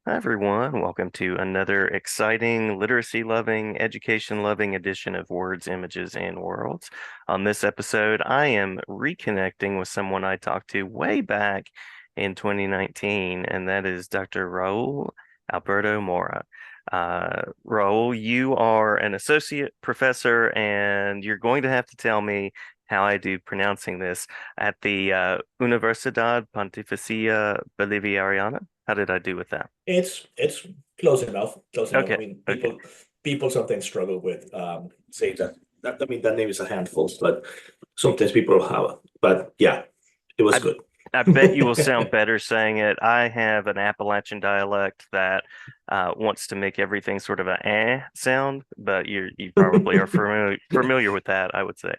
Hi, everyone. Welcome to another exciting literacy loving, education loving edition of Words, Images, and Worlds. On this episode, I am reconnecting with someone I talked to way back in 2019, and that is Dr. Raúl Alberto Mora. Raúl, you are an associate professor, and you're going to have to tell me how I do pronouncing this at the Universidad Pontificia Bolivariana. How did I do with that? It's close enough. Close enough. I Okay, mean, okay. people sometimes struggle with saying that. I mean, that name is a handful, but sometimes people have. But yeah, it was I good. I bet you will sound better saying it. I have an Appalachian dialect that wants to make everything sort of a sound, but you probably are familiar with that, I would say.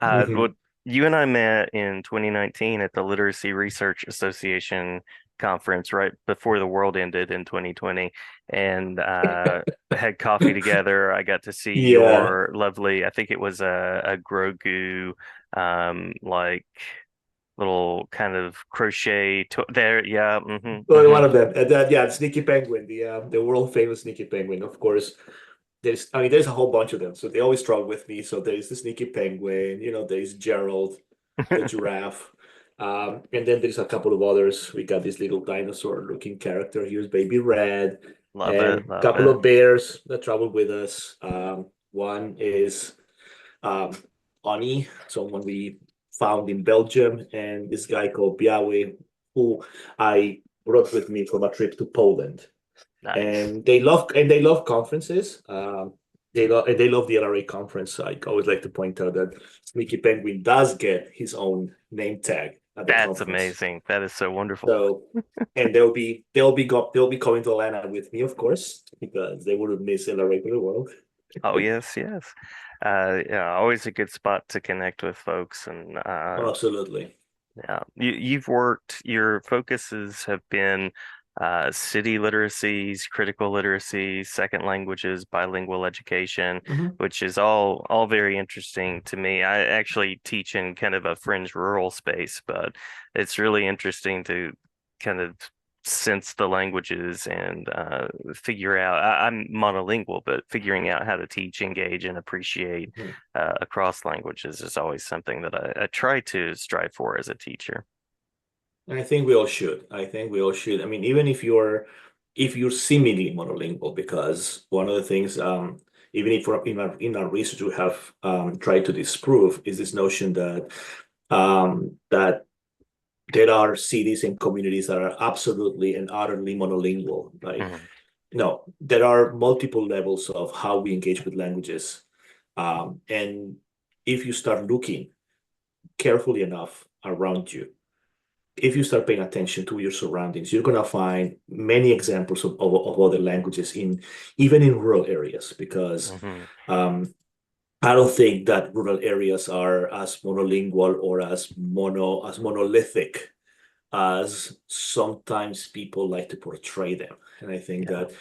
Well, Mhm. you and I met in 2019 at the Literacy Research Association conference right before the world ended in 2020, and had coffee together. I got to see Yeah. your lovely, I think it was a Grogu, like little kind of crochet to there. Yeah. One of them. Yeah, Sneaky Penguin, the world famous Sneaky Penguin. Of course, there's a whole bunch of them, so they always struggle with me. So there's the Sneaky Penguin. There's Gerald, the giraffe. And then there's a couple of others. We got this little dinosaur looking character. Here's Baby Red, Love and it. a Love couple it. of bears that travel with us. One is um, Ani, someone we found in Belgium, and this guy called Biawe, who I brought with me from a trip to Poland. Nice. And they love conferences. They love the LRA conference. I always like to point out that Sneaky Penguin does get his own name tag at the That's conference. amazing. That is so wonderful. So, and they'll be coming to Atlanta with me, of course, because they wouldn't miss LRA for the world. Oh, yes, yes. Yeah, always a good spot to connect with folks. And Absolutely. yeah, you've worked, your focuses have been city literacies, critical literacy, second languages, bilingual education, Mhm. which is all very interesting to me. I actually teach in kind of a fringe rural space, but it's really interesting to kind of sense the languages and figure out. I'm monolingual, but figuring out how to teach, engage, and appreciate Mhm. across languages is always something that I try to strive for as a teacher. And I think we all should. I think we all should. I mean, even if you're seemingly monolingual, because one of the things, even if in our research we have tried to disprove, is this notion that there are cities and communities that are absolutely and utterly monolingual. Like, Mhm. no, there are multiple levels of how we engage with languages, and if you start looking carefully enough around you, if you start paying attention to your surroundings, you're going to find many examples of other languages even in rural areas, because Mhm. um, I don't think that rural areas are as monolingual or as monolithic as sometimes people like to portray them. And I think Yeah. that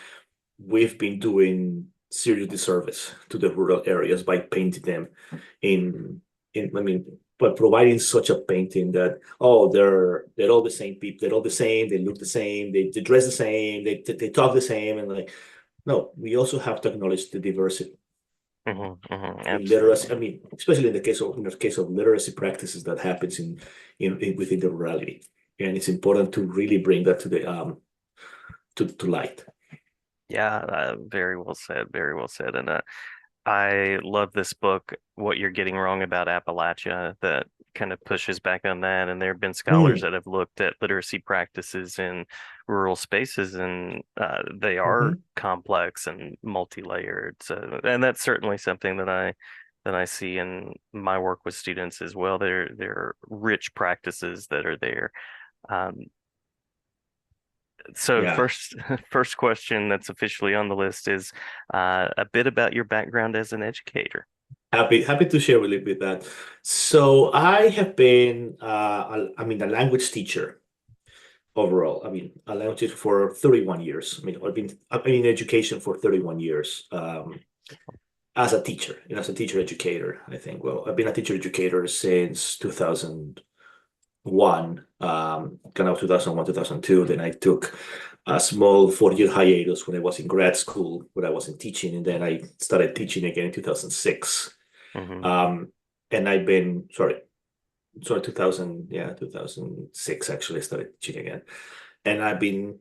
we've been doing serious disservice to the rural areas by painting them in I mean, but providing such a painting that, oh, they're all the same people, they're all the same, they look the same, they dress the same, they talk the same, and like, no, we also have to acknowledge the diversity in literacy. Absolutely. I mean, especially in the case of literacy practices that happens in within the rurality, and it's important to really bring that to the to light. Yeah, very well said. Very well said. And I love this book, What You're Getting Wrong About Appalachia, that kind of pushes back on that. And there have been scholars Mm. that have looked at literacy practices in rural spaces, and they are Mhm. complex and multi-layered. So, and that's certainly something that I see in my work with students as well. There are rich practices that are there. Um, so Yeah. first question that's officially on the list is a bit about your background as an educator. Happy to share a little bit that. So I have been, a language teacher overall. I mean, a language teacher for 31 years. I mean, I've been in education for 31 years, as a teacher and as a teacher educator. I think, well, I've been a teacher educator since 2001, kind of 2001, 2002. Then I took a small 4-year hiatus when I was in grad school, when I wasn't teaching, and then I started teaching again in 2006. Hmm. Um, and I've been, sorry, 2000, yeah, 2006 actually I started teaching again. And I've been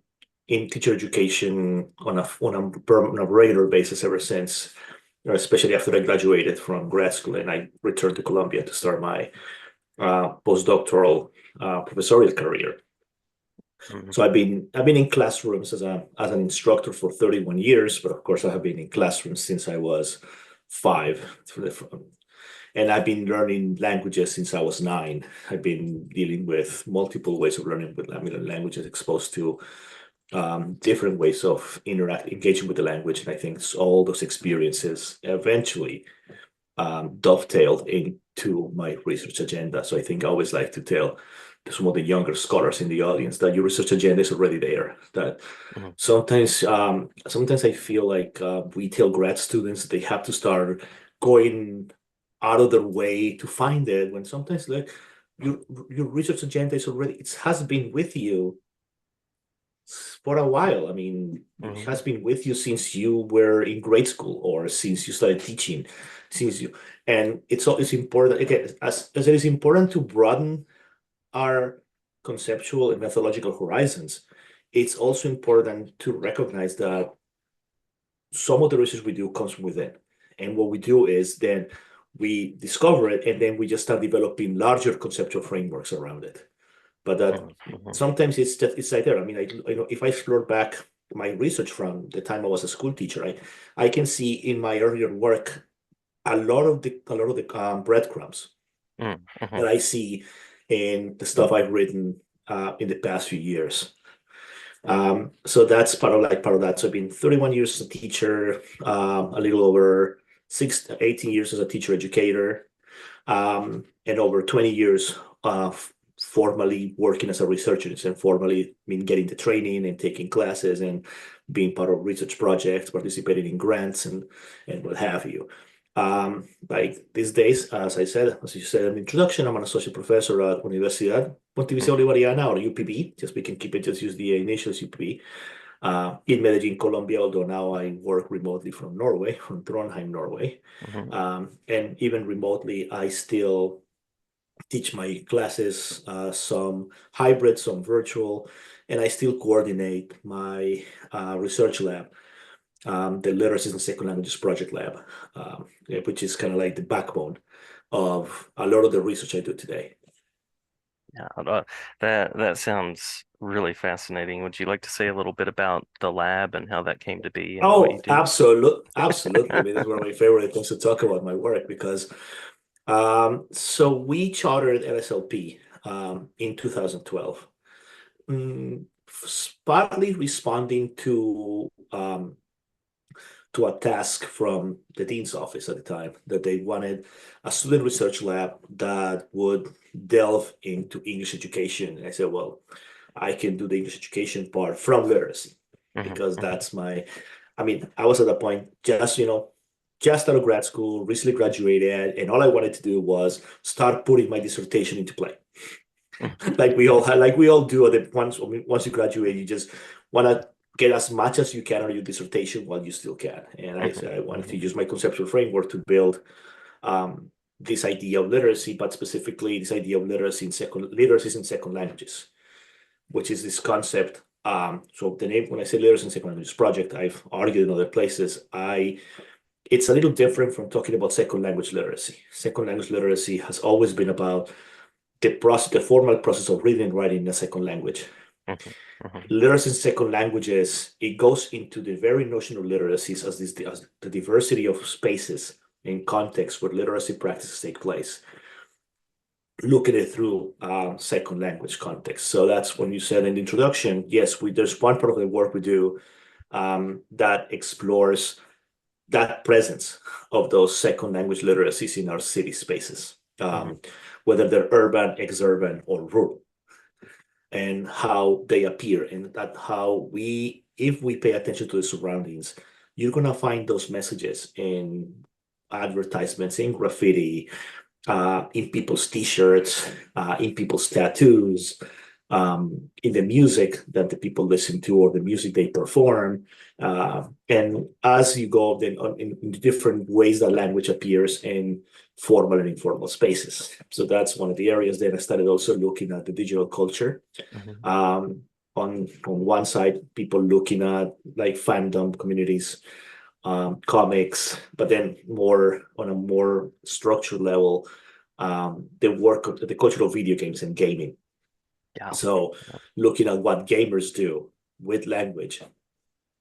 in teacher education on a regular basis ever since, especially after I graduated from grad school and I returned to Colombia to start my postdoctoral professorial career. Hmm. So I've been in classrooms as an instructor for 31 years, but of course I have been in classrooms since I was 5. And I've been learning languages since I was 9. I've been dealing with multiple ways of learning with languages, exposed to different ways of engaging with the language. And I think all those experiences eventually dovetailed into my research agenda. So I think I always like to tell some of the younger scholars in the audience that your research agenda is already there. That Hmm. sometimes I feel like we tell grad students they have to start going out of their way to find it, when sometimes like your your research agenda is already, it has been with you for a while. I mean, it Hmm. has been with you since you were in grade school or since you started teaching, and it's important again, as it is important to broaden our conceptual and methodological horizons. It's also important to recognize that some of the research we do comes from within. And what we do is then we discover it and then we just start developing larger conceptual frameworks around it. But that Hmm. sometimes it's like there. I mean, I know if I explore back my research from the time I was a school teacher, I can see in my earlier work a lot of the breadcrumbs Hmm. that I see in the stuff I've written in the past few years. So that's part of that. So I've been 31 years as a teacher, a little over 18 years as a teacher educator, and over 20 years formally working as a researcher, and formally getting the training and taking classes and being part of research projects, participating in grants and what have you. Like these days, as you said in the introduction, I'm an associate professor at Universidad Pontificia Hmm. Bolivariana, or UPB. Just we can keep it, just use the initials UPB, in Medellin, Colombia, although now I work remotely from Norway, from Trondheim, Norway. Hmm. And even remotely, I still teach my classes, some hybrid, some virtual, and I still coordinate my research lab, the Literacies and Second Languages Project Lab, which is kind of like the backbone of a lot of the research I do today. Yeah, that sounds really fascinating. Would you like to say a little bit about the lab and how that came to be and what you Oh, do? absolutely. I mean, it's one of my favorite things to talk about my work because so we chartered LSLP in 2012, partly responding to a task from the dean's office at the time, that they wanted a student research lab that would delve into English education. And I said, well, I can do the English education part from literacy Hmm. because Hmm. I was at a point just out of grad school, recently graduated, and all I wanted to do was start putting my dissertation into play. Like we all do at the once you graduate, you just want to get as much as you can on your dissertation while you still can. And I Hmm. said I wanted to Hmm. use my conceptual framework to build this idea of literacy, but specifically this idea of literacies in second languages, which is this concept. So the name, when I say literacy in second languages project, I've argued in other places. It's a little different from talking about second language literacy. Second language literacy has always been about the formal process of reading and writing in a second language. Hmm. Hmm. Literacy in second languages, it goes into the very notion of literacies as the diversity of spaces and contexts where literacy practices take place. Look at it through second language context. So that's when you said in the introduction, yes, there's one part of the work we do that explores that presence of those second language literacies in our city spaces, Hmm. whether they're urban, exurban, or rural, and how they appear, and that how if we pay attention to the surroundings, you're gonna find those messages in advertisements, in graffiti, in people's t-shirts, in people's tattoos, in the music that the people listen to or the music they perform. And as you go then in different ways that language appears in formal and informal spaces. So that's one of the areas. Then I started also looking at the digital culture. Mhm. Um, on one side, people looking at like fandom communities, comics, but then more on a more structured level, the work of the culture of video games and gaming. Yeah. So looking at what gamers do with language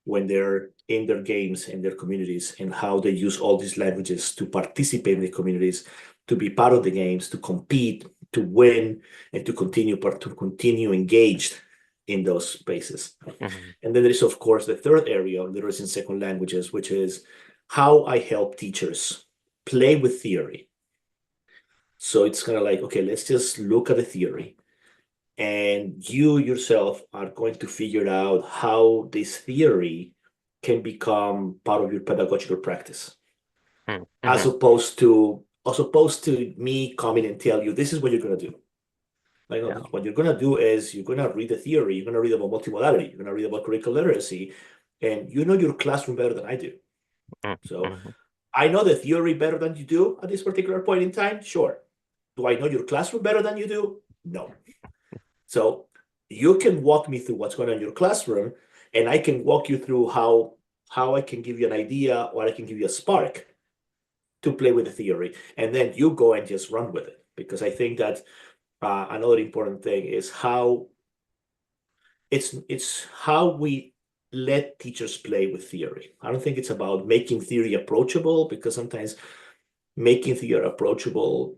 when they're in their games and their communities and how they use all these languages to participate in the communities, to be part of the games, to compete, to win, and to continue engaged in those spaces. Mhm. And then there is, of course, the third area of literacy in second languages, which is how I help teachers play with theory. So it's kind of like, okay, let's just look at the theory and you yourself are going to figure out how this theory can become part of your pedagogical practice, Mhm. Mhm. as opposed to me coming and tell you this is what you're going to do. Like, no, Yeah. what you're going to do is you're going to read the theory, you're going to read about multimodality, you're going to read about critical literacy, and you know your classroom better than I do. Mhm. So Mhm. I know the theory better than you do at this particular point in time. Sure. Do I know your classroom better than you do? No. So you can walk me through what's going on in your classroom, and I can walk you through how I can give you an idea or I can give you a spark to play with the theory, and then you go and just run with it. Because I think that another important thing is how it's how we let teachers play with theory. I don't think it's about making theory approachable because sometimes making theory approachable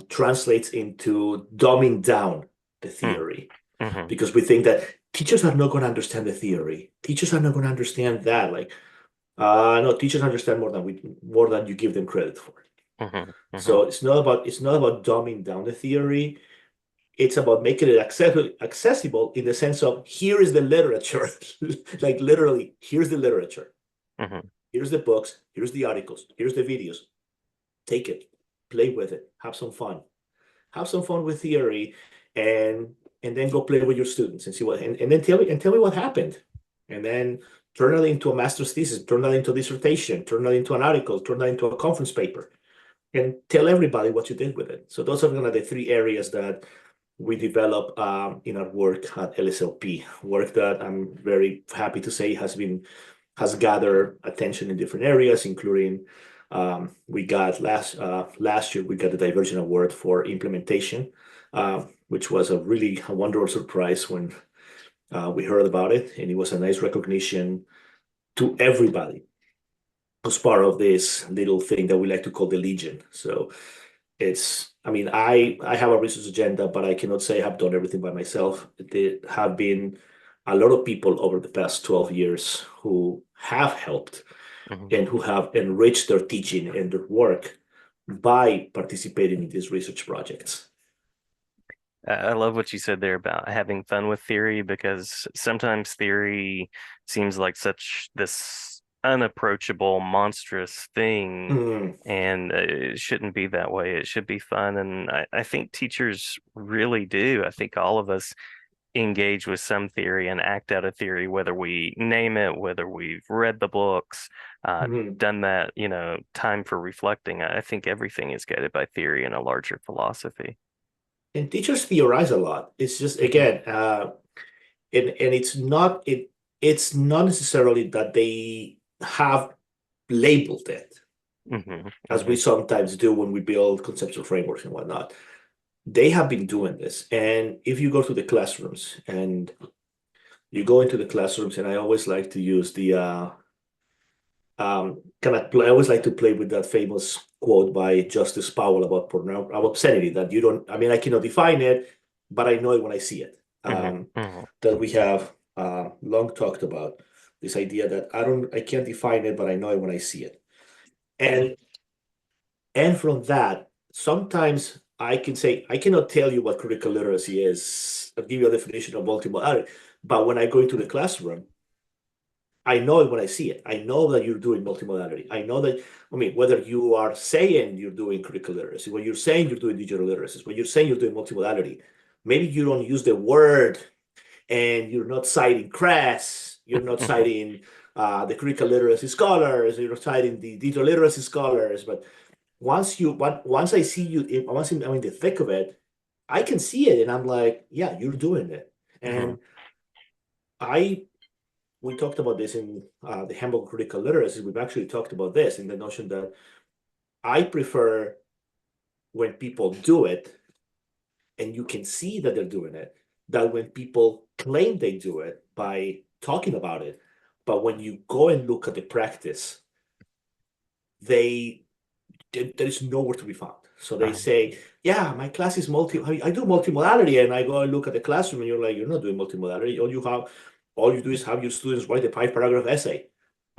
translates into dumbing down the Mhm. theory Mhm. because we think that teachers are not going to understand the theory. Teachers are not going to understand that. Like, no, teachers understand more than you give them credit for. Mhm. So Mhm. it's not about dumbing down the theory. It's about making it accessible in the sense of here is the literature, like literally, here's the literature, Mhm. here's the books, here's the articles, here's the videos. Take it, play with it, have some fun with theory, and then go play with your students and see what and then tell me what happened, and then turn that into a master's thesis, turn that into a dissertation, turn that into an article, turn that into a conference paper, and tell everybody what you did with it. So those are kind of the three areas that we develop in our work at LSLP. Work that I'm very happy to say has gathered attention in different areas, including we got last year we got the Divergent Award for implementation, which was a wonderful surprise when we heard about it, and it was a nice recognition to everybody as part of this little thing that we like to call the Legion. So I mean, I have a research agenda, but I cannot say I've done everything by myself. There have been a lot of people over the past 12 years who have helped Mhm. and who have enriched their teaching and their work by participating in these research projects. I love what you said there about having fun with theory because sometimes theory seems like such this unapproachable, monstrous thing, Mm, and it shouldn't be that way. It should be fun, and I think teachers really do. I think all of us engage with some theory and act out a theory, whether we name it, whether we've read the books, mm. done that, time for reflecting. I think everything is guided by theory and a larger philosophy. And teachers theorize a lot. It's just Hmm. again, and it's not necessarily that they have labeled it Hmm. as we Hmm. sometimes do when we build conceptual frameworks and whatnot. They have been doing this. And if you go to the classrooms and you go into the classrooms, and I always like to use the I always like to play with that famous quote by Justice Powell about about obscenity that you don't, I mean, I cannot define it, but I know it when I see it. Hmm. Hmm. That we have long talked about this idea that I can't define it, but I know it when I see it. And from that, sometimes I can say, I cannot tell you what critical literacy is. I'll give you a definition of multimodality. But when I go into the classroom, I know it when I see it. I know that you're doing multimodality. I know that, I mean, whether you are saying you're doing critical literacy, when you're saying you're doing digital literacy, when you're saying you're doing multimodality, maybe you don't use the word and you're not citing CRES, you're not citing the critical literacy scholars, you're not citing the digital literacy scholars. But once I see you, once I'm in the thick of it, I can see it and I'm like, yeah, you're doing it. Mhm. And I we talked about this in the handbook of critical literacy. We've actually talked about this in the notion that I prefer when people do it and you can see that they're doing it, that when people claim they do it by talking about it, but when you go and look at the practice, they there is nowhere to be found. So they Mhm. say, yeah, my class is I do multimodality, and I go and look at the classroom, and you're like, you're not doing multimodality. All you do is have your students write a 5 paragraph essay.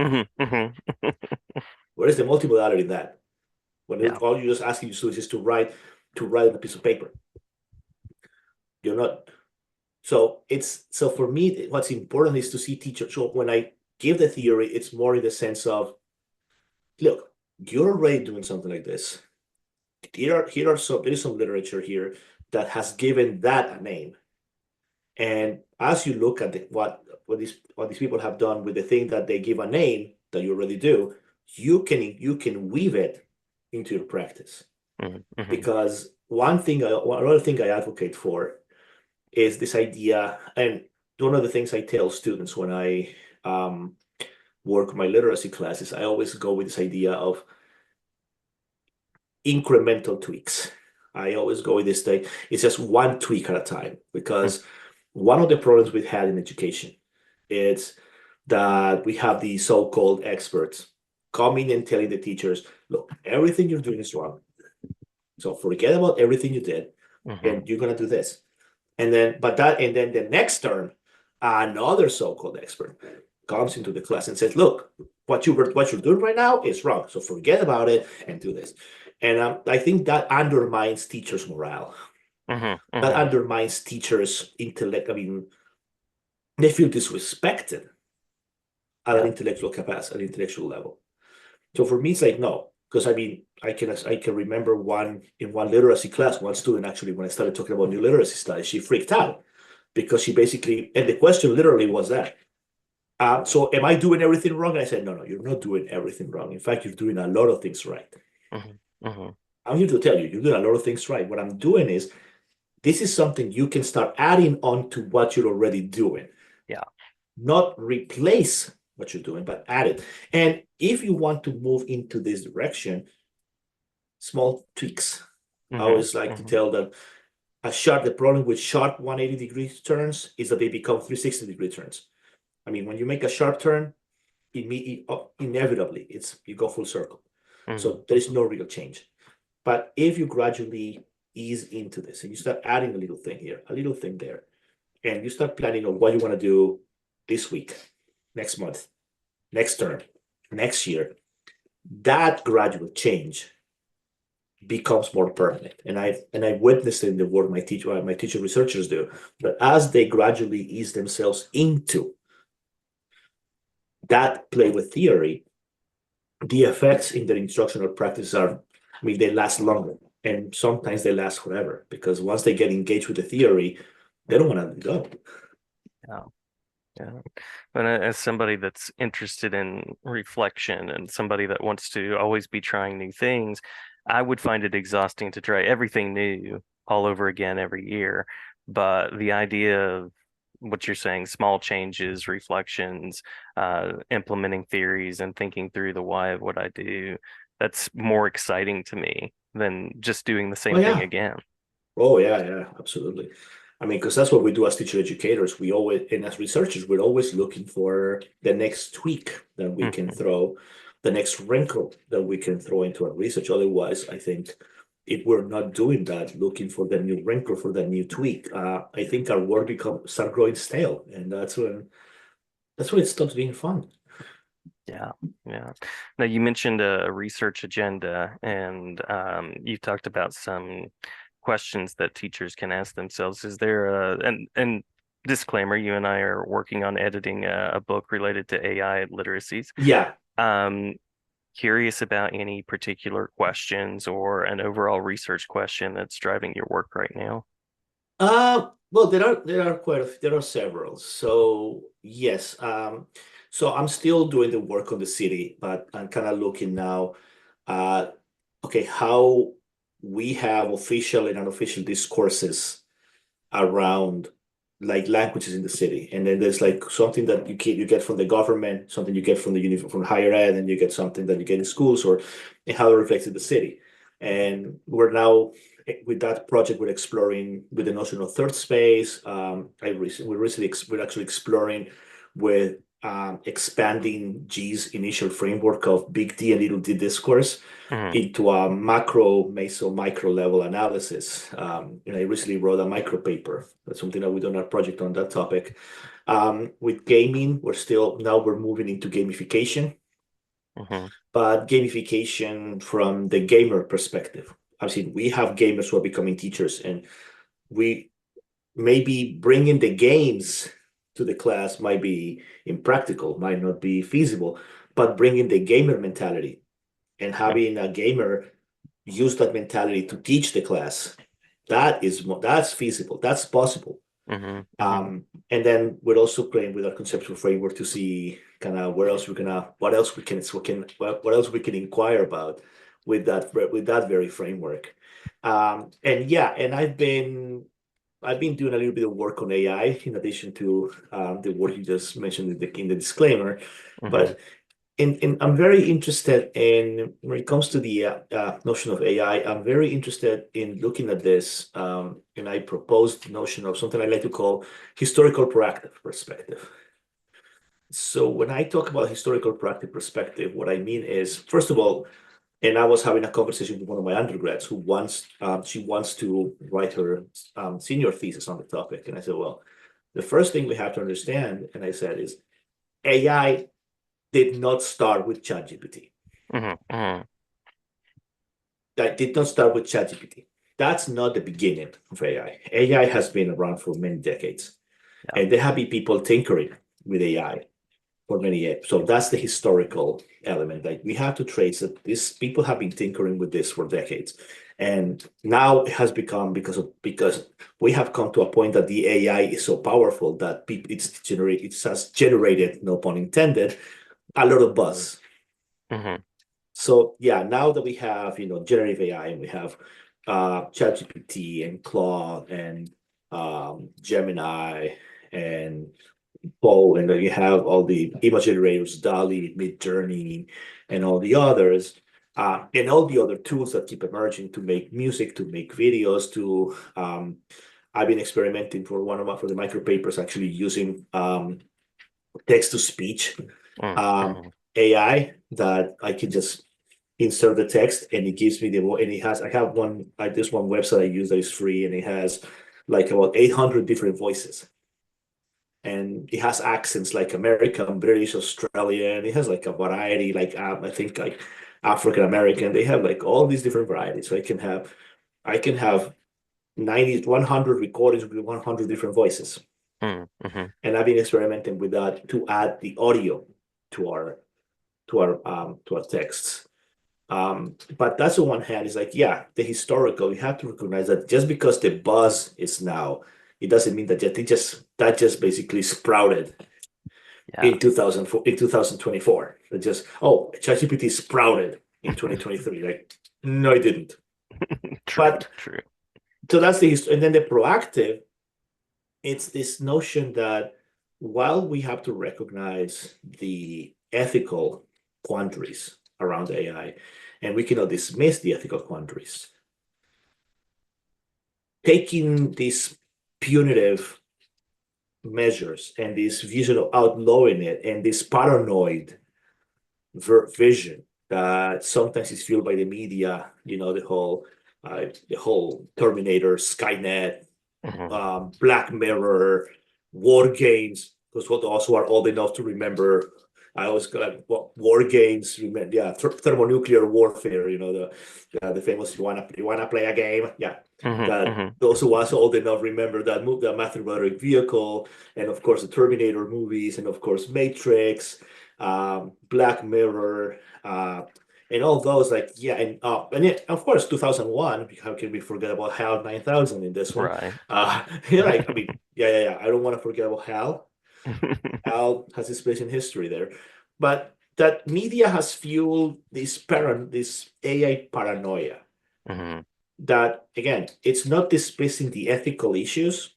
Mhm. Mhm. Where is the multimodality in that? When Yeah. all you're just asking your students is to write on a piece of paper. You're not. So for me, what's important is to see teachers. So when I give the theory, it's more in the sense of, look, you're already doing something like this. There is some literature here that has given that a name. And as you look at what these people have done with the thing that they give a name that you already do, you can weave it into your practice. Mhm. Mhm. Because one other thing I advocate for is this idea, and one of the things I tell students when I um, work my literacy classes, I always go with this idea of incremental tweaks. I always go with this thing. It's just one tweak at a time because one of the problems we've had in education is that we have these so-called experts coming and telling the teachers, look, everything you're doing is wrong. So forget about everything you did, Mhm. and you're gonna do this. And then the next term, another so-called expert comes into the class and says, "Look, what you're doing right now is wrong. So forget about it and do this." And I think that undermines teachers' morale. Mhm. That Mhm. undermines teachers' intellect. I mean, they feel disrespected at an Yeah. intellectual capacity, at an intellectual level. So for me, it's like no, because I mean, I can remember one literacy class, one student actually, when I started talking about new literacy studies, she freaked out because she basically, and the question literally was that. So am I doing everything wrong? And I said, no, no, you're not doing everything wrong. In fact, you're doing a lot of things right. Mhm. Mhm. I'm here to tell you, you're doing a lot of things right. What I'm doing is this is something you can start adding on to what you're already doing, Yeah. not replace what you're doing, but add it. And if you want to move into this direction, small tweaks. I Mhm. always like to Mhm. tell them the problem with sharp 180-degree turns is that they become 360-degree turns. I mean, when you make a sharp turn, inevitably you go full circle. Mhm. So there is no real change. But if you gradually ease into this and you start adding a little thing here, a little thing there, and you start planning on what you want to do this week, next month, next term, next year, that gradual change becomes more permanent. And I witnessed it in the work my teacher researchers do, that as they gradually ease themselves into that play with theory, the effects in their instructional practice I mean, they last longer. And sometimes they last forever because once they get engaged with the theory, they don't want to let go. Yeah. Yeah. And as somebody that's interested in reflection and somebody that wants to always be trying new things, I would find it exhausting to try everything new all over again every year. But the idea of what you're saying, small changes, reflections, implementing theories, and thinking through the why of what I do, that's more exciting to me than just doing the Oh, same thing yeah. again. Oh, yeah, yeah, absolutely. I mean, because that's what we do as teacher educators. And as researchers, we're always looking for the next tweak that we can Mhm. throw, the next wrinkle that we can throw into our research. Otherwise, I think if we're not doing that, looking for the new wrinkle, for the new tweak, I think our work start growing stale, and that's when it stops being fun. Yeah, yeah. Now you mentioned a research agenda, and you talked about some questions that teachers can ask themselves. Is there and disclaimer, you and I are working on editing a book related to AI literacies. Yeah. Um, Curious about any particular questions or an overall research question that's driving your work right now? Well, there are several. So yes, so I'm still doing the work on the city, but I'm kind of looking now at okay how we have official and unofficial discourses around like languages in the city, and then there's like something that you get from the government, something you get from the from higher ed, and you get something that you get in schools or and how it reflects in the city. And we're now with that project we're exploring with the notion of third space. We're actually exploring with expanding G's initial framework of big D and little d discourse Hmm. into a macro, meso, micro level analysis. I recently wrote a micro paper. That's something that we done a project on that topic. With gaming, we're moving into gamification, Hmm. but gamification from the gamer perspective. I've seen we have gamers who are becoming teachers, and we maybe bringing the games to the class might be impractical, might not be feasible, but bringing the gamer mentality and having a gamer use that mentality to teach the class. That's feasible. That's possible. Hmm. Hmm. And then we're also playing with our conceptual framework to see kind of where else we're gonna, what else we can inquire about with that very framework. And yeah, and I've been doing a little bit of work on AI in addition to the work you just mentioned in the disclaimer. Hmm. But I'm very interested in when it comes to the notion of AI. I'm very interested in looking at this, and I proposed the notion of something I like to call historical proactive perspective. So when I talk about historical proactive perspective, what I mean is, first of all, and I was having a conversation with one of my undergrads who she wants to write her senior thesis on the topic, and I said, well, the first thing we have to understand, and I said, is AI did not start with ChatGPT. Hmm. Hmm. That did not start with ChatGPT. That's not the beginning of AI. AI has been around for many decades, Yeah. and there have been people tinkering with AI for many years. So that's the historical element. Like we have to trace that these people have been tinkering with this for decades, and now it has become because we have come to a point that the AI is so powerful that it has generated, no pun intended, a lot of buzz. Hmm. So yeah, now that we have, generative AI and we have ChatGPT and Claude and Gemini and Poe, and then you have all the image generators, DALL-E, Midjourney, and all the others, and all the other tools that keep emerging to make music, to make videos, to I've been experimenting for the micro papers, actually using text to speech um, Hmm. AI that I can just insert the text and it gives me and it has I have one like this one website I use that is free and it has like about 800 different voices and it has accents like American, British, Australian. It has like a variety like I think like African American. They have like all these different varieties. So I can have 90 100 recordings with 100 different voices. Hmm. And I've been experimenting with that to add the audio to our texts. But that's on one hand, is like, yeah, the historical, you have to recognize that just because the buzz is now, it doesn't mean that that just basically sprouted Yeah. in 2004, in 2024. It just, oh, ChatGPT sprouted in 2023. Like, no, it didn't. True. But True. so that's the history. And then the proactive, it's this notion that while we have to recognize the ethical quandaries around AI, and we cannot dismiss the ethical quandaries, taking these punitive measures and this vision of outlawing it and this paranoid vision that sometimes is fueled by the media, the whole Terminator, Skynet, Hmm. Black Mirror, War Games, because what also are old enough to remember. I always got War Games. Remember, yeah, thermonuclear warfare. The famous you wanna play a game? Yeah, Hmm. that Hmm. those who was old enough remember that move that Matthew Broderick vehicle, and of course the Terminator movies, and of course Matrix, Black Mirror. and all those like yeah, of course 2001. How can we forget about HAL 9000 in this one? Right. Like I mean, yeah. I don't want to forget about HAL. HAL has its place in history there, but that media has fueled this AI paranoia. Hmm. That again, it's not dismissing the ethical issues,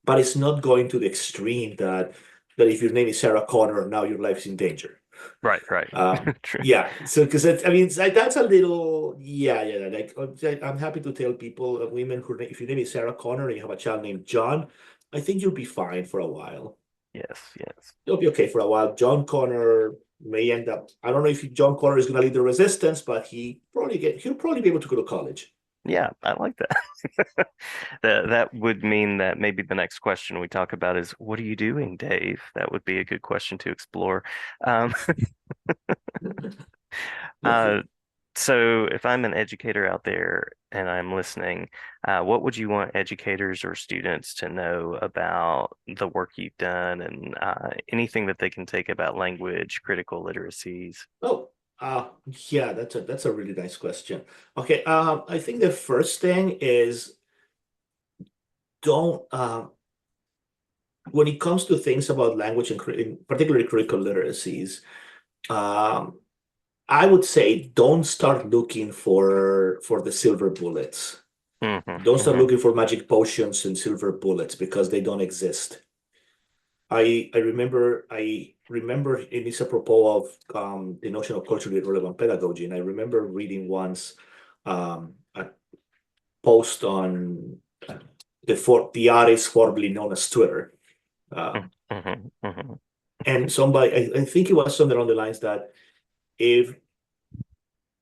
but it's not going to the extreme that if your name is Sarah Connor, now your life is in danger. Right, right. Um, True. yeah, so because I mean that's a little yeah. Like I'm happy to tell people, women who if your name is Sarah Connor and you have a child named John, I think you'll be fine for a while. Yes, yes. You'll be okay for a while. John Connor may end up. I don't know if John Connor is going to lead the resistance, but he'll probably be able to go to college. Yeah, I like that. That would mean that maybe the next question we talk about is, what are you doing, Dave? That would be a good question to explore. Um, uh, Hopefully. so if I'm an educator out there and I'm listening, what would you want educators or students to know about the work you've done and anything that they can take about language, critical literacies? Oh, uh, yeah, that's a really nice question. Okay, I think the first thing is don't when it comes to things about language and particularly critical literacies, um, I would say don't start looking for the silver bullets. Hmm. Don't start Hmm. looking for magic potions and silver bullets because they don't exist. I remember it is apropos of the notion of culturally relevant pedagogy, and I remember reading once a post on the artist formerly known as Twitter, um, Hmm. Hmm. and somebody I think it was something on the lines that if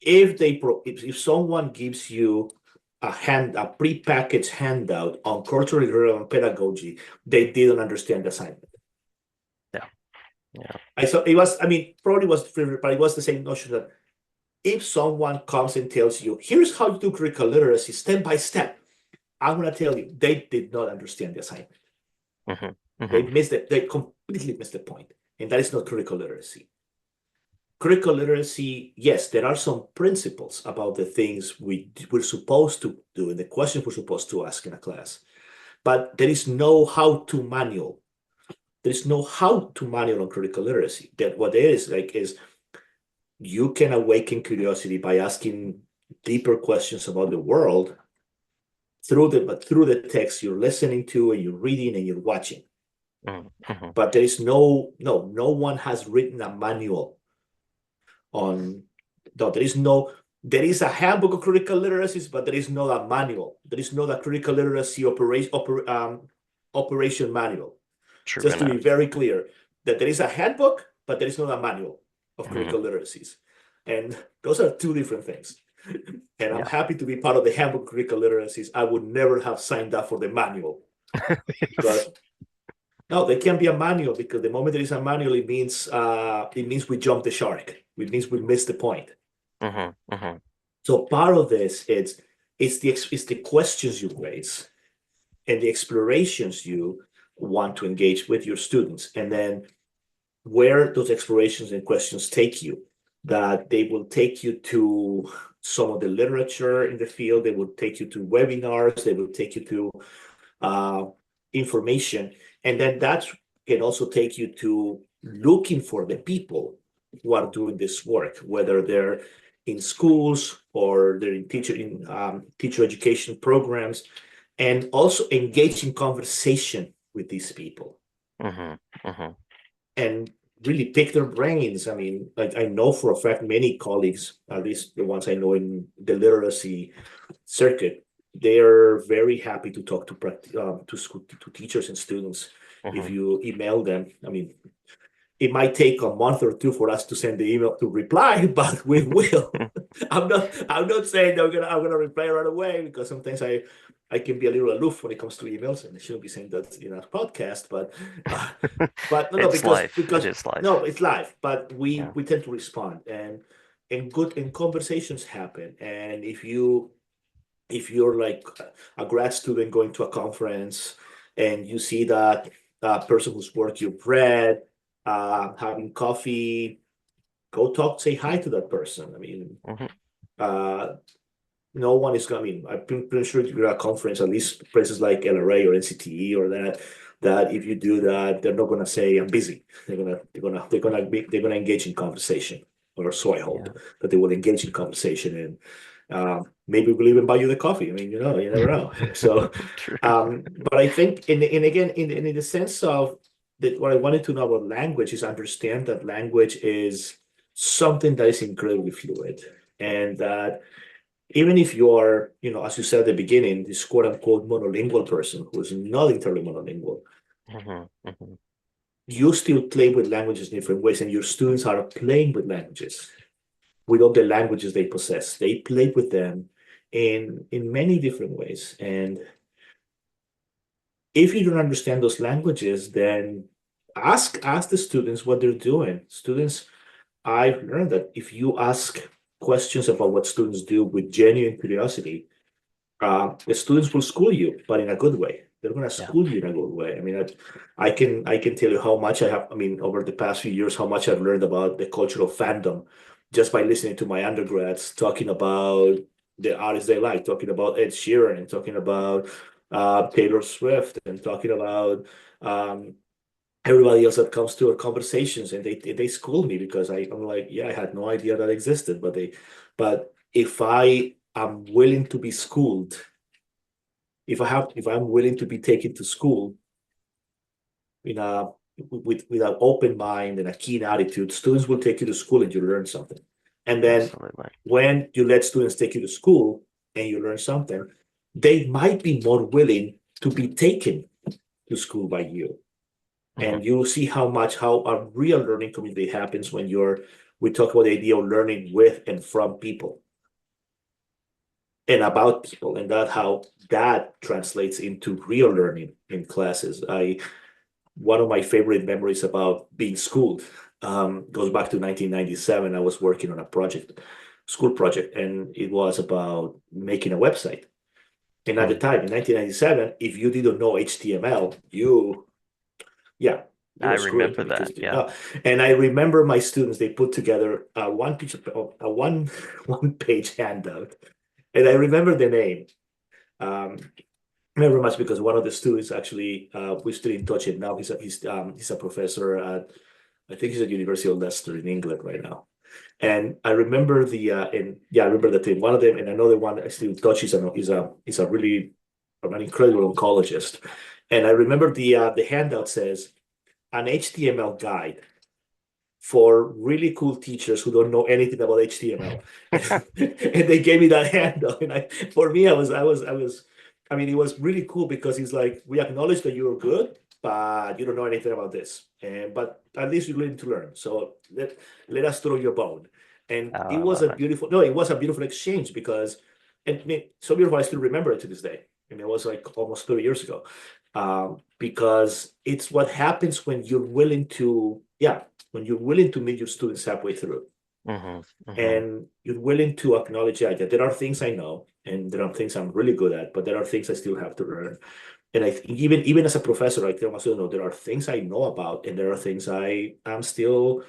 if someone gives you a prepackaged handout on culturally relevant pedagogy, they didn't understand the assignment. Yeah, yeah. I thought it was, I mean, probably was different, but it was the same notion that if someone comes and tells you, here's how you do critical literacy step by step, I'm going to tell you, they did not understand the assignment. Hmm. They Hmm. missed it. They completely missed the point. And that is not critical literacy. Critical literacy, yes, there are some principles about the things we're supposed to do and the questions we're supposed to ask in a class, but there is no how-to manual. There is no how-to manual on critical literacy. That what it is like is you can awaken curiosity by asking deeper questions about the world through the text you're listening to and you're reading and you're watching. Hmm. But there is no one has written a manual on no, there is a handbook of critical literacies, but there is not a manual. There is not a critical literacy operation manual. True Just to be enough. very clear, that there is a handbook, but there is not a manual of Hmm. critical literacies. And those are two different things. And I'm Yeah. happy to be part of the handbook of critical literacies. I would never have signed up for the manual. But no, there can be a manual because the moment there is a manual, it means we jump the shark. It means we missed the point. Hmm. Hmm. So part of this it's the questions you raise and the explorations you want to engage with your students, and then where those explorations and questions take you. That they will take you to some of the literature in the field. They will take you to webinars. They will take you to uh, information, and then that can also take you to looking for the people who are doing this work, whether they're in schools or they're in teacher education programs, and also engage in conversation with these people Hmm. Hmm. and really pick their brains. I mean, I know for a fact many colleagues, at least the ones I know in the literacy circuit, they are very happy to talk to school to teachers and students. If Hmm. you email them, I mean, it might take a month or two for us to send the email to reply, but we will. I'm not saying that I'm gonna reply right away because sometimes I can be a little aloof when it comes to emails, and I shouldn't be saying that in a podcast, uh, but no, It's because life. It because is life. no, it's live, but we Yeah. we tend to respond, and good and conversations happen. And if you're like a grad student going to a conference and you see that person whose work you've read having coffee go talk, say hi to that person. I mean, Hmm. uh, no one is going. I mean, I'm pretty sure you're at a conference, at least places like LRA or NCTE or that if you do that, they're not going to say I'm busy. They're gonna engage in conversation, or so I hope Yeah. that they will engage in conversation, and maybe we'll even buy you the coffee. I mean, you never know. So, True. but I think in again in the sense of that, what I wanted to know about language is understand that language is something that is incredibly fluid, and that even if you are, as you said at the beginning, this quote unquote monolingual person who is not entirely monolingual, Hmm. Hmm. you still play with languages in different ways, and your students are playing with languages, with all the languages they possess. They play with them in many different ways. And if you don't understand those languages, then ask the students what they're doing. Students, I've learned that if you ask questions about what students do with genuine curiosity, the students will school you, but in a good way. They're going to Yeah. school you in a good way. I mean, I can tell you how much I have. I mean, over the past few years, how much I've learned about the cultural fandom just by listening to my undergrads talking about the artists they like, talking about Ed Sheeran, and talking about Taylor Swift, and talking about um, everybody else that comes to our conversations, and they school me because I'm like, yeah, I had no idea that existed, but if I am willing to be schooled, if I'm willing to be taken to school in a with an open mind and a keen attitude, students will take you to school and you learn something. And then Absolutely. when you let students take you to school and you learn something, they might be more willing to be taken to school by you. Hmm. And you see how a real learning community happens when we talk about the idea of learning with and from people and about people, and that how that translates into real learning in classes. I One of my favorite memories about being schooled goes back to 1997. I was working on a school project, and it was about making a website. And at the Hmm. time in 1997, if you didn't know HTML, yeah, you I were screwed. I remember mean, that. because Yeah. and I remember my students, they put together one piece of a one page handout, and I remember the name. Um, Very much because one of the students actually, we're still in touch, and now he's a professor at, I think he's at University of Leicester in England right now. And I remember I remember that thing. One of them, and another one I still in touch. He's a really an incredible oncologist. And I remember the handout says an HTML guide for really cool teachers who don't know anything about HTML. And they gave me that handout. And for me, I mean, it was really cool because he's like, we acknowledge that you're good, but you don't know anything about this. But at least you're willing to learn. So let us throw your bone. And Oh, I love it. it was a beautiful exchange because, and I mean, so beautiful, I still remember it to this day. I mean, it was like almost 30 years ago. Because it's what happens when you're willing to, yeah, when you're willing to meet your students halfway through, Hmm. Hmm. and you're willing to acknowledge, yeah, that there are things I know and there are things I'm really good at, but there are things I still have to learn. And I think even as a professor, I tell my students, no, there are things I know about, and there are things I still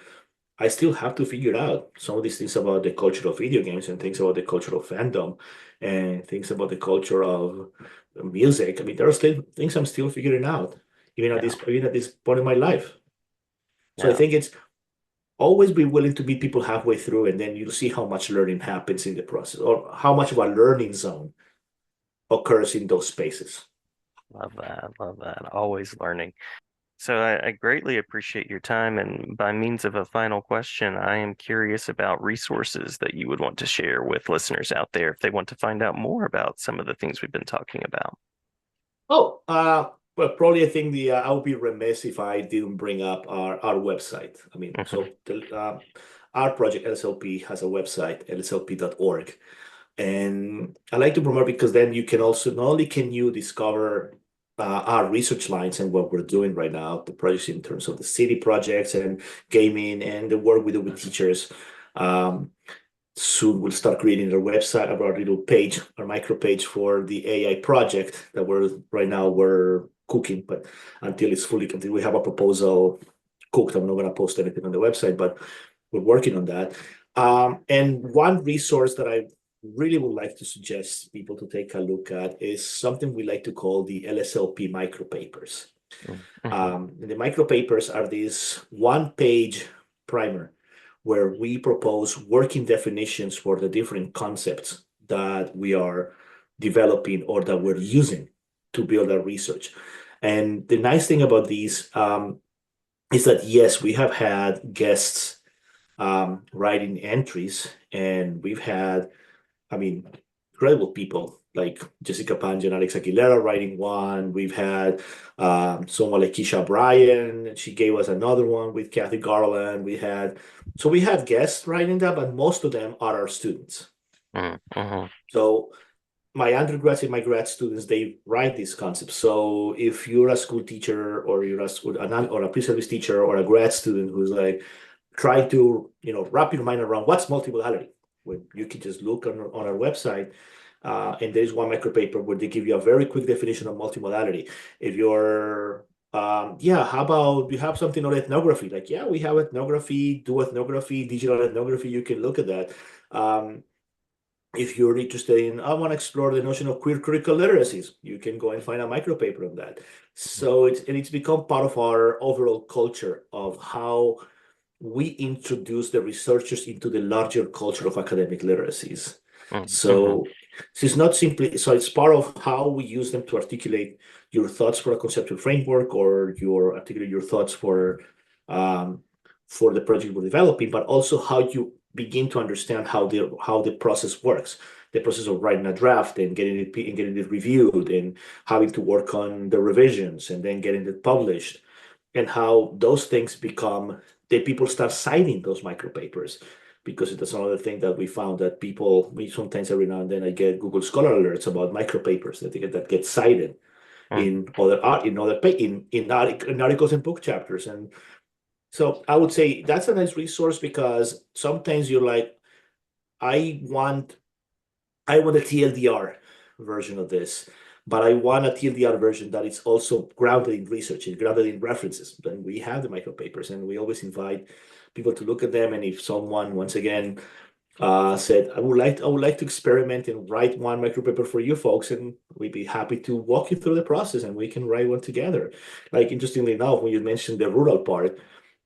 have to figure out. Some of these things about the culture of video games, and things about the culture of fandom, and things about the culture of music. I mean, there are still things I'm still figuring out, Yeah. even at this point in my life. So I Yeah. think it's always be willing to meet people halfway through, and then you'll see how much learning happens in the process, or how much of a learning zone occurs in those spaces. Love that. Love that. Always learning. So I greatly appreciate your time. And by means of a final question, I am curious about resources that you would want to share with listeners out there if they want to find out more about some of the things we've been talking about. Oh, well, probably I think I would be remiss if I didn't bring up our website. I mean, Hmm. our project LSLP has a website, lslp.org. And I like to promote because then you can also, not only can you discover our research lines and what we're doing right now, the projects in terms of the city projects and gaming and the work we do with teachers. Um, Soon we'll start creating our website, our little page, our micro page for the AI project that we're cooking, but until we have a proposal cooked, I'm not going to post anything on the website. But we're working on that. And one resource that I really would like to suggest people to take a look at is something we like to call the LSLP micropapers. Mm-hmm. The micropapers are this one-page primer where we propose working definitions for the different concepts that we are developing or that we're using to build our research. And the nice thing about these is that, yes, we have had guests writing entries, and we've had, I mean, incredible people like Jessica Pange and Alex Aguilera writing one. We've had someone like Keisha Bryan. She gave us another one with Kathy Garland. We had guests writing that, but most of them are our students. Mm-hmm. So my undergrads and my grad students, they write these concepts. So if you're a school teacher or you're a school or a pre-service teacher or a grad student who's like trying to, wrap your mind around what's multimodality, when you can just look on our website, and there's one micropaper where they give you a very quick definition of multimodality. If you're yeah, how about you have something on ethnography? Like, yeah, we have ethnography, do ethnography, digital ethnography. You can look at that. If you're interested in, I want to explore the notion of queer critical literacies, you can go and find a micropaper on that. So it's become part of our overall culture of how we introduce the researchers into the larger culture of academic literacies. Mm-hmm. So it's not simply, so it's part of how we use them to articulate your thoughts for a conceptual framework or your articulate your thoughts um, for the project we're developing, but also how you begin to understand how the process works, the process of writing a draft and getting it reviewed and having to work on the revisions and then getting it published, and how those things become that people start citing those micropapers, because that's another thing that we found that we sometimes every now and then I get Google Scholar alerts about micropapers that get cited in other art in other in articles and book chapters. And so I would say that's a nice resource, because sometimes you're like, I want I want a TLDR version of this, but I want a TLDR version that is also grounded in research and grounded in references. Then we have the micropapers, and we always invite people to look at them. And if someone, once again, said, I would like to experiment and write one micropaper for you folks, and we'd be happy to walk you through the process, and we can write one together. Like, interestingly enough, when you mentioned the rural part,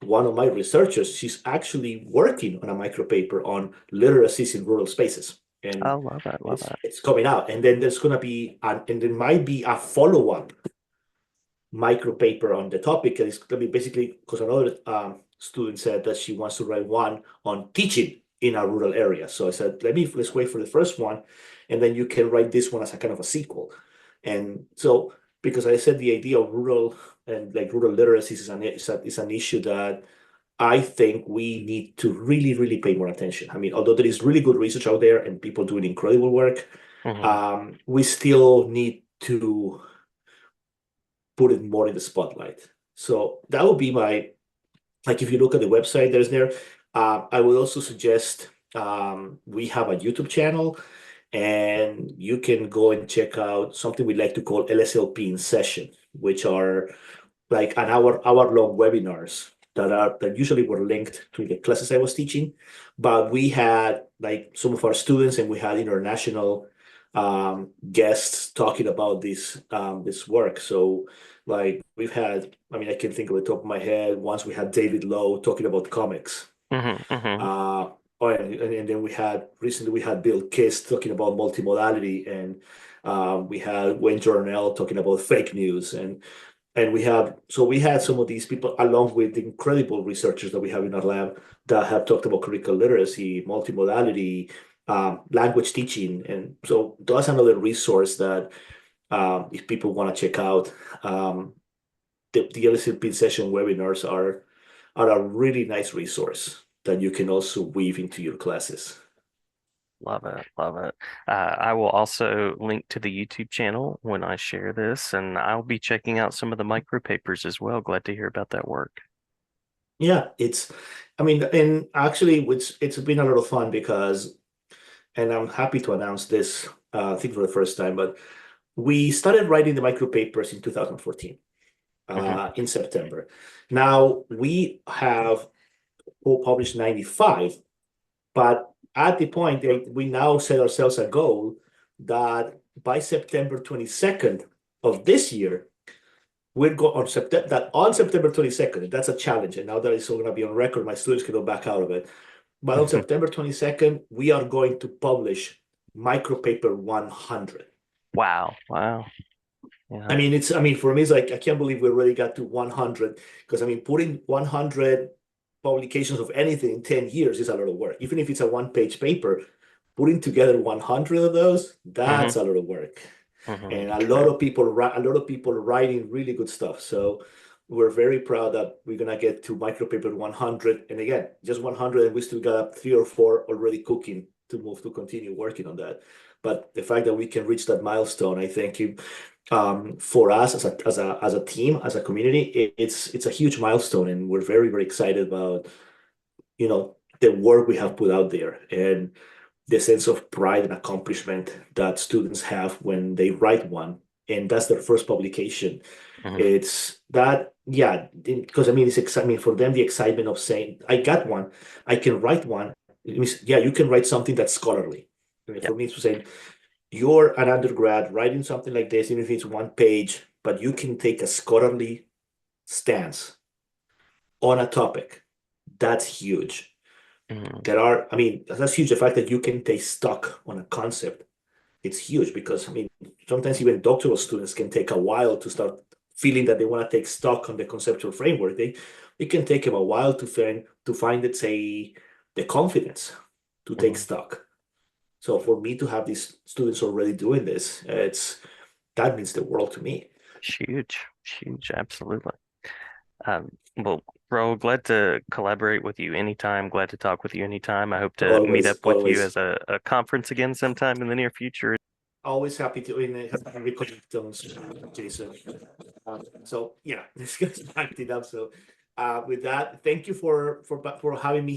one of my researchers, she's actually working on a micropaper on literacies in rural spaces. I And love that. Love that. it's coming out. And then there's gonna be and there might be a follow-up micropaper on the topic. And it's gonna be basically because another student said that she wants to write one on teaching in a rural area. So I said, let's wait for the first one, and then you can write this one as a kind of a sequel. And so, because I said the idea of rural and like rural literacy is an issue that I think we need to really, really pay more attention. I mean, although there is really good research out there and people doing incredible work, Mm-hmm. we still need to put it more in the spotlight. So that would be like, if you look at the website, there's there. I would also suggest we have a YouTube channel, and you can go and check out something we like to call LSLP in session, which are like an hour long webinars that usually were linked to the classes I was teaching. But we had like some of our students, and we had international guests talking about this work. So like we've had, I mean, I can think of the top of my head. Once we had David Lowe talking about comics. Mm-hmm. Mm-hmm. Uh, oh, and then recently we had Bill Kiss talking about multimodality, and we had Wayne Jornell talking about fake news, and we had some of these people along with the incredible researchers that we have in our lab that have talked about critical literacy, multimodality, language teaching. And so that's another resource that if people want to check out, the LSLP session webinars are a really nice resource that you can also weave into your classes. Love it. Love it. I will also link to the YouTube channel when I share this, and I'll be checking out some of the micro papers as well. Glad to hear about that work. Yeah, I mean, and actually, it's been a lot of fun because, and I'm happy to announce this, I think for the first time, but we started writing the micro papers in 2014, Hmm. in September. Now we have who published 95. But at the point that we now set ourselves a goal that by September 22nd of this year, we're going on September that on September 22nd, that's a challenge. And now that it's all going to be on record, my students can go back out of it. But on September 22nd, we are going to publish micropaper 100. Wow. Wow. I Yeah. mean, I mean, for me, it's like, I can't believe we already got to 100 because I mean, putting 100 publications of anything in 10 years is a lot of work. Even if it's a one-page paper, putting together 100 of those, Hmm. that's a lot of work. Hmm. And True. a lot of people writing really good stuff. So we're very proud that we're gonna get to micropaper 100. And again, just 100, and we still got three or four already cooking to move to continue working on that. But the fact that we can reach that milestone, I think, for us as a team, as a community, it's a huge milestone, and we're very excited about the work we have put out there and the sense of pride and accomplishment that students have when they write one, and that's their first publication. Hmm. It's that, yeah, because I mean, I mean, for them, the excitement of saying, I got one, I can write one. It means, yeah, you can write something that's scholarly. I mean, Yeah. for me, it's saying, you're an undergrad writing something like this, even if it's one page, but you can take a scholarly stance on a topic. That's huge. Hmm. I mean, that's huge. The fact that you can take stock on a concept, it's huge because, I mean, sometimes even doctoral students can take a while to start feeling that they want to take stock on the conceptual framework. It can take them a while to find, let's say, the confidence to take Hmm. stock. So for me to have these students already doing this, that means the world to me. Huge. Huge. Absolutely. Well, Raul, glad to collaborate with you anytime. Glad to talk with you anytime. I hope to meet up Always, with you as always, a conference again sometime in the near future. always happy to reconnect on Jason. So yeah, this gets backed it up. So with that, thank you for having me.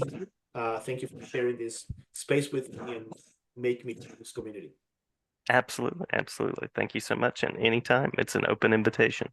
Thank you for sharing this space with me and make me this community. Absolutely. Absolutely. Thank you so much. And anytime, it's an open invitation.